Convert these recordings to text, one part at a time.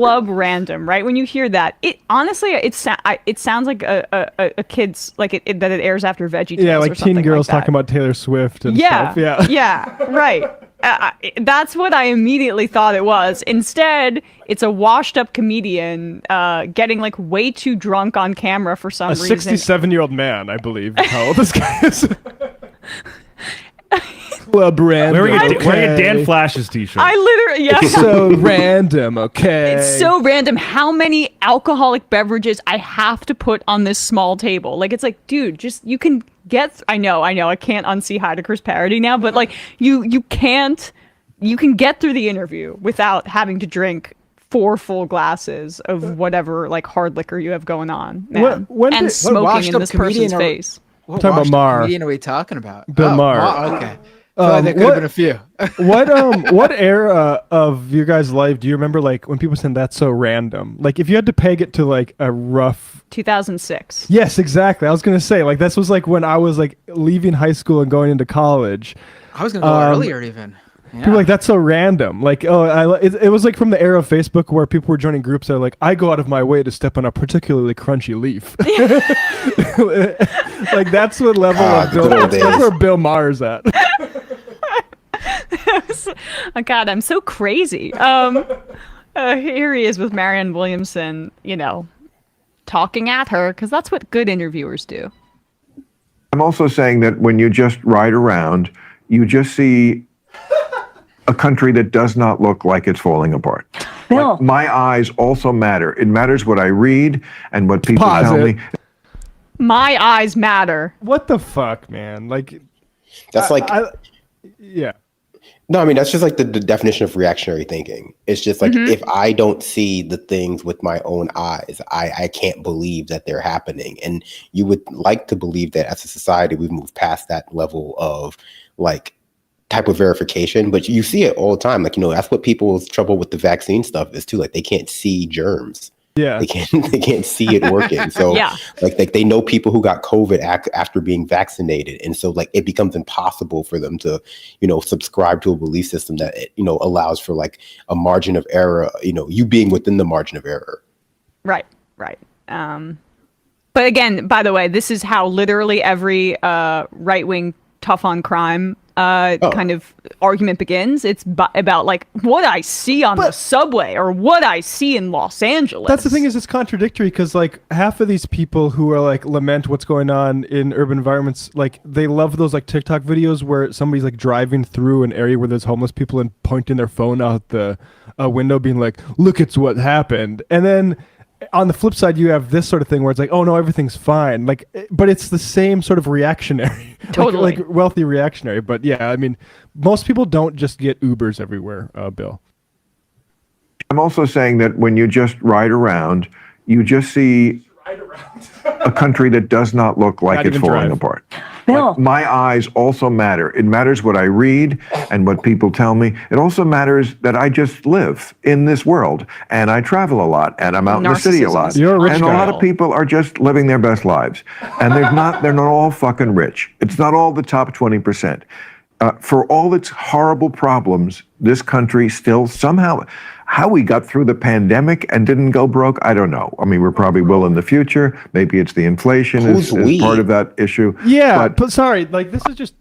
club random, right? When you hear that, it honestly, it sounds like a kid's, like that it airs after VeggieTales. Yeah, like or something teen girls like that. talking about Taylor Swift and stuff. Yeah, yeah, right. That's what I immediately thought it was. Instead, it's a washed-up comedian getting like way too drunk on camera for some reason. A 67-year-old man, I believe, is how old this guy is. Club random. Wearing a Dan Flash's t-shirt. I literally, yeah. It's so random, okay? It's so random how many alcoholic beverages I have to put on this small table. Like, it's like, dude, just, you can get, I know, I can't unsee Heidecker's parody now, but like, you can get through the interview without having to drink 4 full glasses of whatever, like, hard liquor you have going on, man. And smoking in this person's face. What talking about Maher. comedian are we talking about? Bill Maher. Okay. There could have been a few. What era of your guys' life do you remember, like, when people said that's so random? Like, if you had to peg it to, like, a rough... 2006. Yes, exactly. I was going to say, like, this was, like, when I was, like, leaving high school and going into college. I was going to go earlier, even. Yeah. People were like, that's so random. Like, it was, like, from the era of Facebook where people were joining groups that are like, I go out of my way to step on a particularly crunchy leaf. Like, that's what level of Bill... That's where Bill Maher's at. Oh God, I'm so crazy. Here he is with Marianne Williamson, talking at her, because that's what good interviewers do. I'm also saying that when you just ride around, you just see a country that does not look like it's falling apart. Bill. Like, my eyes also matter. It matters what I read and what people tell me. My eyes matter. What the fuck, man? Like, that's yeah. No, I mean, that's just like the definition of reactionary thinking. It's just like, if I don't see the things with my own eyes, I can't believe that they're happening. And you would like to believe that as a society, we've moved past that level of like type of verification, but you see it all the time. Like, that's what people's trouble with the vaccine stuff is too. Like, they can't see germs. Yeah, they can't see it working. So like they know people who got COVID after being vaccinated, and so like it becomes impossible for them to subscribe to a belief system that allows for like a margin of error. You being within the margin of error. Right. But again, by the way, this is how literally every right-wing tough on crime kind of argument begins. It's about like what I see on the subway or what I see in Los Angeles. That's the thing, is it's contradictory, because like half of these people who are like lament what's going on in urban environments, like they love those like TikTok videos where somebody's like driving through an area where there's homeless people and pointing their phone out the window being like, look, it's what happened. And then on the flip side, you have this sort of thing where it's like, oh no, everything's fine. Like, but it's the same sort of reactionary, totally like wealthy reactionary. But yeah, I mean, most people don't just get Ubers everywhere, Bill. I'm also saying that when you just ride around, you just see a country that does not look like it's falling apart. Like, my eyes also matter. It matters what I read and what people tell me. It also matters that I just live in this world and I travel a lot and I'm out in the city a lot. You're a rich and guy. A lot of people are just living their best lives. And they're not all fucking rich. It's not all the top 20%. For all its horrible problems, this country still somehow, how we got through the pandemic and didn't go broke, I don't know. I mean, we probably will in the future. Maybe it's the inflation is part of that issue. Yeah, but sorry, like this is just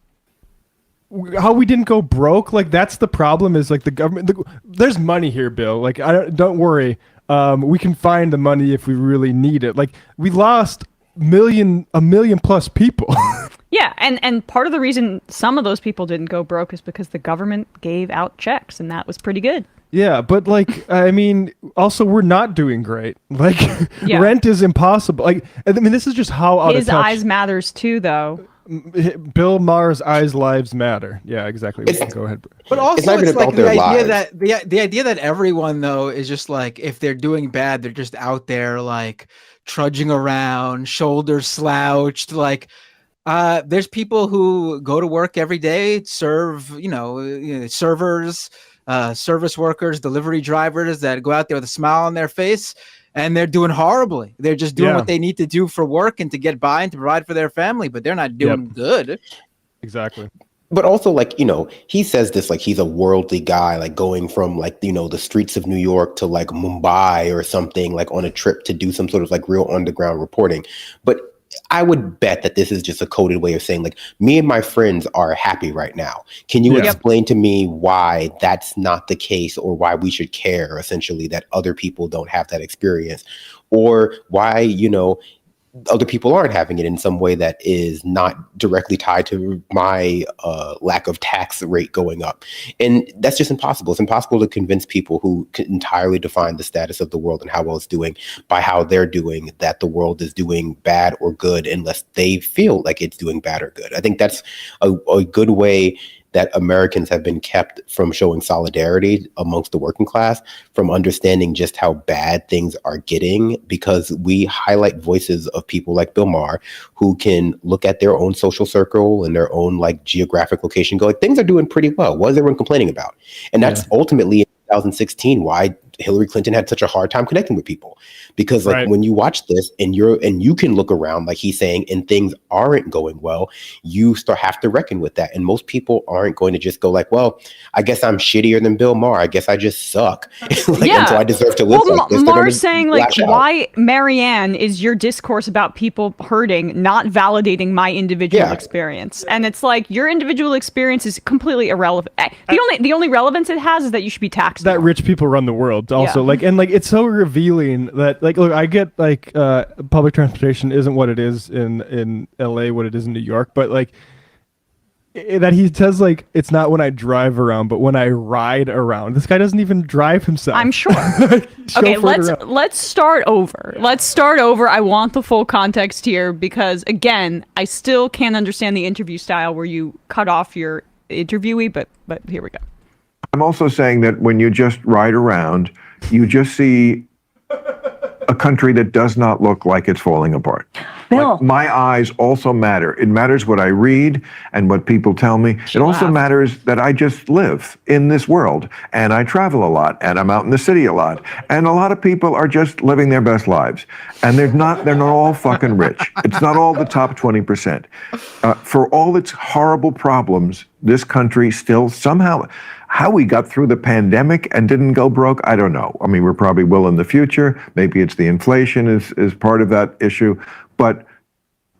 how we didn't go broke. Like that's the problem, is like the government, there's money here, Bill. Like don't worry. We can find the money if we really need it. Like we lost a million plus people. Yeah, and part of the reason some of those people didn't go broke is because the government gave out checks, and that was pretty good. Yeah, but like, I mean, also we're not doing great. Like, rent is impossible. Like, I mean, this is just how out his of touch. eyes matters too, though. Bill Maher's eyes lives matter. Yeah, exactly. Go ahead. But also, it's like the idea that the idea that everyone though is just like, if they're doing bad, they're just out there like trudging around, shoulders slouched, like. There's people who go to work every day, serve, servers, service workers, delivery drivers that go out there with a smile on their face, and they're doing horribly. They're just doing what they need to do for work and to get by and to provide for their family, but they're not doing good. Exactly. But also, like, he says this like he's a worldly guy, like going from like, the streets of New York to like Mumbai or something, like on a trip to do some sort of like real underground reporting. But I would bet that this is just a coded way of saying like, me and my friends are happy right now. Can you explain to me why that's not the case, or why we should care essentially that other people don't have that experience, or why, other people aren't having it in some way that is not directly tied to my lack of tax rate going up. And that's just impossible. It's impossible to convince people who can entirely define the status of the world and how well it's doing by how they're doing, that the world is doing bad or good, unless they feel like it's doing bad or good. I think that's a good way that Americans have been kept from showing solidarity amongst the working class, from understanding just how bad things are getting, because we highlight voices of people like Bill Maher, who can look at their own social circle and their own like geographic location, go like, things are doing pretty well. What is everyone complaining about? And that's ultimately in 2016 why Hillary Clinton had such a hard time connecting with people, because like when you watch this and you can look around, like he's saying, and things aren't going well, you have to reckon with that. And most people aren't going to just go like, well, I guess I'm shittier than Bill Maher. I guess I just suck. And so I deserve to live like this. Maher's saying like, why, Marianne, is your discourse about people hurting not validating my individual experience? And it's like, your individual experience is completely irrelevant. The only relevance it has is that you should be taxed. That rich people run the world. Also, like, and like, it's so revealing that, like, look, I get like public transportation isn't what it is in LA, what it is in New York, but like that he says like it's not when I drive around, but when I ride around. This guy doesn't even drive himself. I'm sure. Okay, let's start over. I want the full context here, because again, I still can't understand the interview style where you cut off your interviewee, but here we go. I'm also saying that when you just ride around, you just see a country that does not look like it's falling apart. Bill. Like, my eyes also matter. It matters what I read and what people tell me. It also matters that I just live in this world, and I travel a lot, and I'm out in the city a lot, and a lot of people are just living their best lives, and they're not all fucking rich. It's not all the top 20%. For all its horrible problems, this country still somehow, how we got through the pandemic and didn't go broke, I don't know. I mean, we probably will in the future. Maybe it's the inflation is part of that issue. But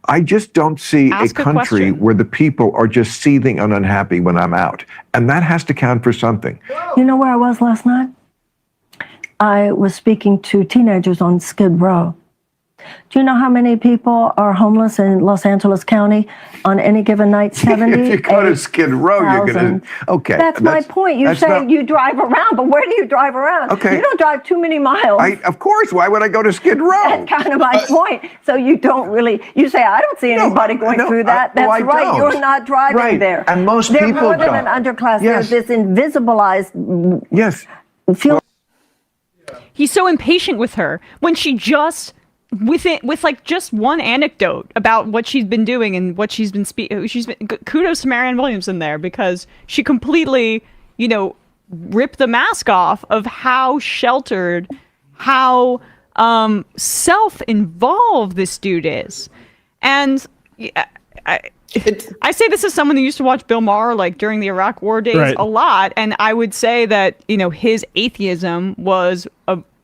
I just don't see a country where the people are just seething and unhappy when I'm out. And that has to count for something. You know where I was last night? I was speaking to teenagers on Skid Row. Do you know how many people are homeless in Los Angeles County on any given night? 70. If you go to Skid Row, you're going to... Okay. That's my point. You say you drive around, but where do you drive around? Okay. You don't drive too many miles. Of course. Why would I go to Skid Row? That's kind of my point. So you don't really... You say, I don't see anybody going through that. That's right. Don't. You're not driving there. And most They're people more than don't. an underclass. Yes. There's this invisibilized... Yes. He's so impatient with her when she just... with like just one anecdote about what she's been doing and what she's been kudos to Marianne Williamson there, because she completely, ripped the mask off of how sheltered, how self-involved this dude is. And I say this as someone who used to watch Bill Maher like during the Iraq War days a lot, and I would say that his atheism was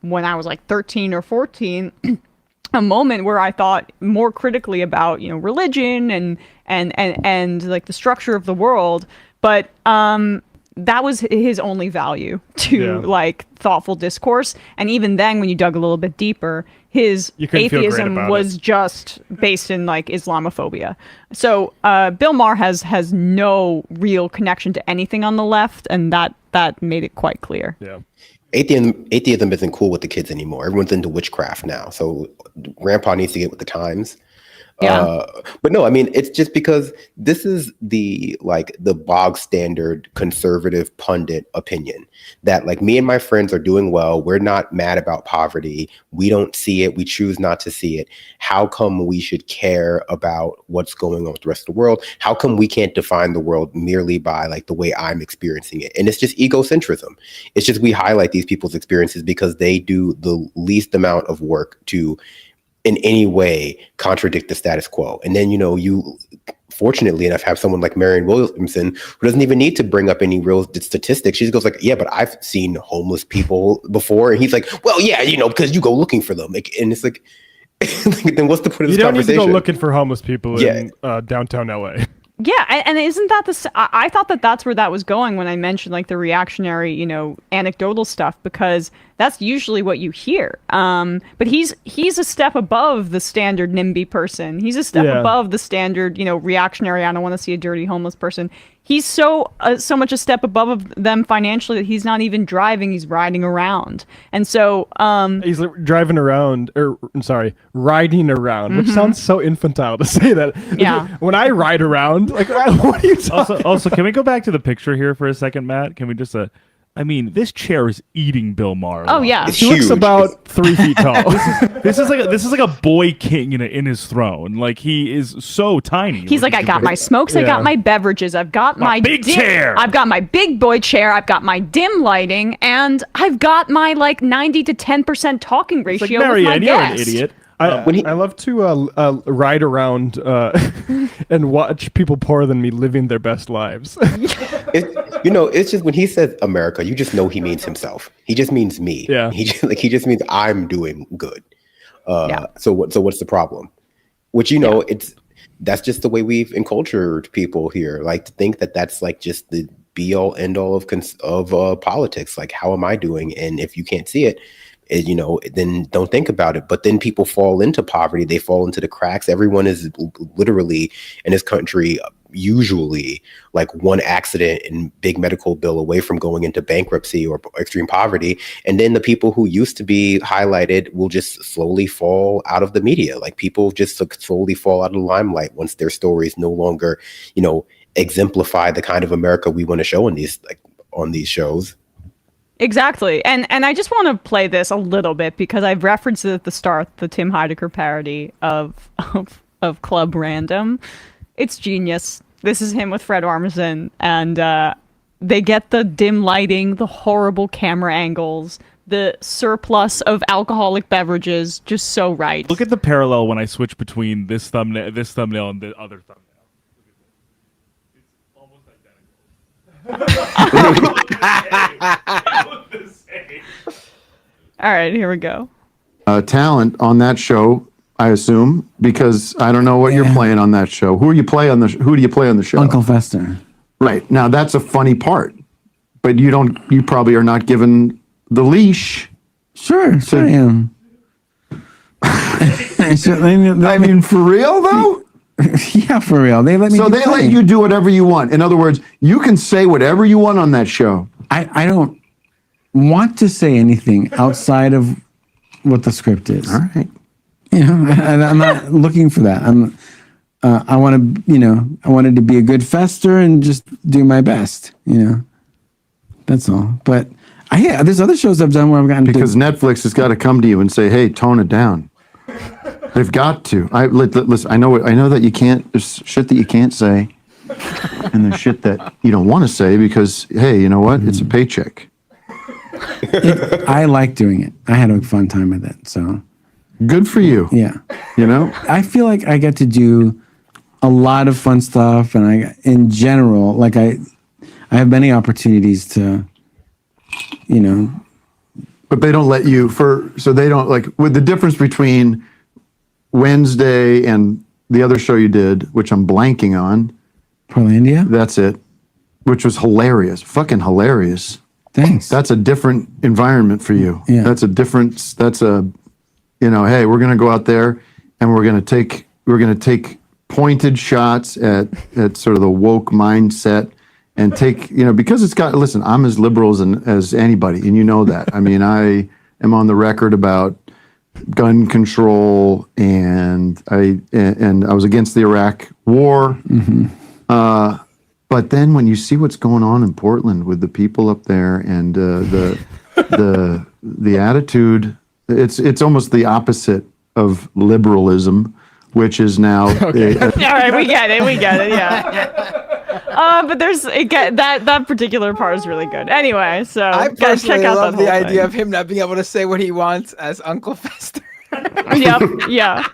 when I was like 13 or 14. A moment where I thought more critically about religion and like the structure of the world, but that was his only value to like thoughtful discourse. And even then, when you dug a little bit deeper, his atheism was just based in like Islamophobia. So Bill Maher has no real connection to anything on the left, and that made it quite clear. Yeah. Atheism isn't cool with the kids anymore. Everyone's into witchcraft now. So grandpa needs to get with the times. Yeah. But no, I mean, it's just because this is the bog standard conservative pundit opinion that like me and my friends are doing well. We're not mad about poverty. We don't see it. We choose not to see it. How come we should care about what's going on with the rest of the world? How come we can't define the world merely by like the way I'm experiencing it? And it's just egocentrism. It's just we highlight these people's experiences because they do the least amount of work to in any way contradict the status quo. And then, you fortunately enough, have someone like Marianne Williamson who doesn't even need to bring up any real statistics. She just goes like, yeah, but I've seen homeless people before. And he's like, well, yeah, because you go looking for them. And it's like, then what's the point of this conversation? You don't need to go looking for homeless people in downtown LA. Yeah, and isn't that I thought that's where that was going when I mentioned like the reactionary, anecdotal stuff, because that's usually what you hear. But he's a step above the standard NIMBY person. He's a step above the standard, reactionary. I don't want to see a dirty homeless person. He's so much a step above them financially that he's not even driving; he's riding around. And so he's riding around, which sounds so infantile to say that. Yeah. When I ride around, like, what are you talking? Also, can we go back to the picture here for a second, Matt? Can we just? This chair is eating Bill Maher. Oh yeah, he looks about 3 feet tall. This is like a boy king in his throne. Like, he is so tiny. He's like, I got my smokes, I got my beverages, I've got my big chair, I've got my big boy chair, I've got my dim lighting, and I've got my 90 to 10% talking ratio. Like, Marianne, with my you're guest. an idiot. I love to ride around and watch people poorer than me living their best lives. It's just when he says America, you just know he means himself. He just means me. Yeah. He just means I'm doing good. So what's the problem? Which that's just the way we've encultured people here. Like, to think that that's like just the be all end all of politics. Like, how am I doing? And if you can't see it, then don't think about it. But then people fall into poverty. They fall into the cracks. Everyone is literally in this country usually like one accident and big medical bill away from going into bankruptcy or extreme poverty. And then the people who used to be highlighted will just slowly fall out of the media. Like, people just slowly fall out of the limelight once their stories no longer, exemplify the kind of America we want to show on these shows. Exactly. And I just want to play this a little bit because I've referenced it at the start, the Tim Heidecker parody of Club Random. It's genius. This is him with Fred Armisen, and they get the dim lighting, the horrible camera angles, the surplus of alcoholic beverages just so right. Look at the parallel when I switch between this thumbnail and the other thumbnail. All right, here we go. Talent on that show, I assume, because I don't know what you're playing on that show. Who do you play on the show? Uncle Fester. Right. Now that's a funny part, but you probably are not given the leash. Sure, I am. I mean, for real though? Yeah, for real. They let me. So they let you do whatever you want. In other words, you can say whatever you want on that show. I don't want to say anything outside of what the script is. All right. I'm not looking for that. I want to, I wanted to be a good Fester and just do my best. That's all. But there's other shows I've done where I've gotten because Netflix has got to come to you and say, "Hey, tone it down." They've got to. Listen, I know that you can't. There's shit that you can't say, and there's shit that you don't want to say because, hey, you know what? It's a paycheck. I like doing it. I had a fun time with it. So good for you. Yeah. I feel like I get to do a lot of fun stuff, and in general, like I have many opportunities to, But they don't let you so they don't with the difference between Wednesday and the other show you did, which I'm blanking on. Portlandia? That's it. Which was hilarious. Fucking hilarious. Thanks. That's a different environment for you. Yeah. Hey, we're going to go out there and we're going to take pointed shots at sort of the woke mindset and take, because listen, I'm as liberal as anybody, and you know that. I mean, I am on the record about gun control, and I was against the Iraq War. Mm-hmm. But then when you see what's going on in Portland with the people up there and the attitude, it's almost the opposite of liberalism, which is now. Okay. All right, we get it. Yeah. But that particular part is really good. Anyway, so I guys, check out love that the whole idea thing. of him not being able to say what he wants as Uncle Fester. Yep. Yeah.